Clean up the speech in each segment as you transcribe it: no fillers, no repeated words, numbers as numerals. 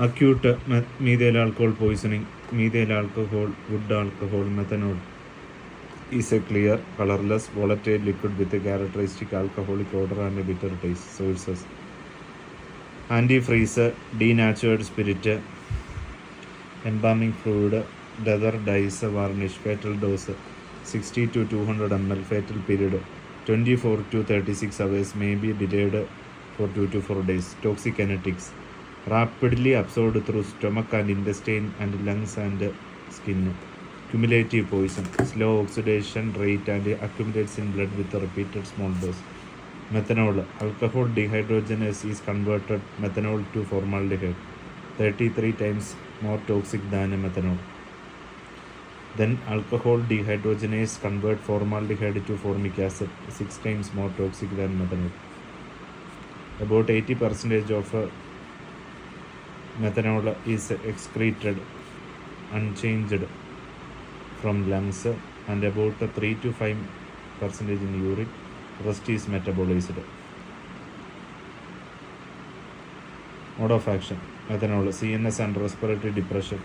acute methyl alcohol poisoning. Methyl alcohol, wood alcohol, methanol is a clear, colorless, volatile liquid with a characteristic alcoholic odor and a bitter taste. Sources: antifreeze, denatured spirit, embalming fluid, leather dyes, varnish. Fatal dose 60 to 200 ml. Fatal period 24 to 36 hours, may be delayed for 2 to 4 days. Toxic kinetics: rapidly absorbed through stomach and intestine and lungs and skin. Cumulative poison: slow oxidation rate and accumulates in blood with a repeated small dose. Methanol: alcohol dehydrogenase is converted methanol to formaldehyde, 33 times more toxic than methanol. Then alcohol dehydrogenase convert formaldehyde to formic acid, 6 times more toxic than methanol. About 80% of methanol is excreted unchanged from lungs and about 3 to 5% in urine. Rest is metabolized. Mode of action: methanol, CNS and respiratory depression.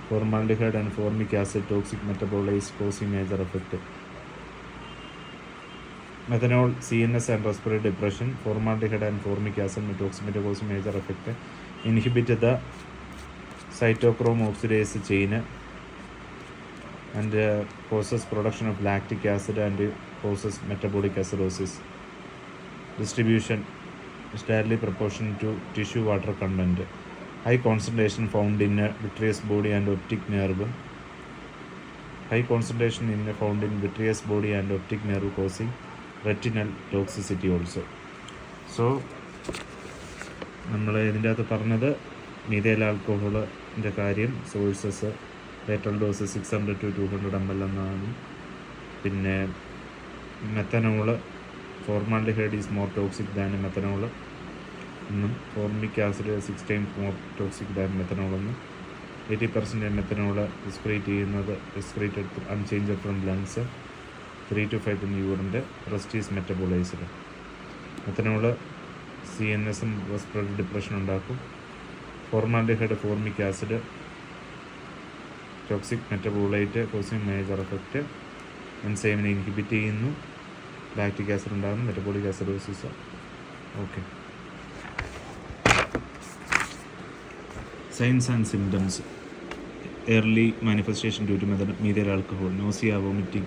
Formaldehyde and formic acid, toxic metabolites causing major effect. Methanol, CNS and respiratory depression. Formaldehyde and formic acid, toxic metabolites causing major effect. Inhibit the cytochrome oxidase chain and causes production of lactic acid and causes metabolic acidosis. Distribution is directly proportional to tissue water content. High concentration found in vitreous body and optic nerve. High concentration found in vitreous body and optic nerve causing retinal toxicity also. So നമ്മൾ ഇതിൻ്റെ അകത്ത് പറഞ്ഞത് methyl ആൽക്കഹോളിൻ്റെ കാര്യം. Sources: fatal dose 600 to 200 ml എന്നാണ്. പിന്നെ methanol, formaldehyde is more toxic than methanol എന്നും, formic acid 6 times more toxic than methanol എന്നും. 80% methanol excreted unchanged from lungs, 3 to 5 in യൂറിൻ്റെ. Rest is metabolised. മെത്തനോള് CNSഉം respiratory depression ഉണ്ടാക്കും. Formaldehyde, formic acid toxic metabolite causing major effect. എൻസൈമിനെ inhibit ചെയ്യുന്നു. Lactic acid ഉണ്ടാകുന്നു. Metabolic acidosis. Okay. Signs and symptoms: early manifestation due to methyl alcohol: nausea, vomiting,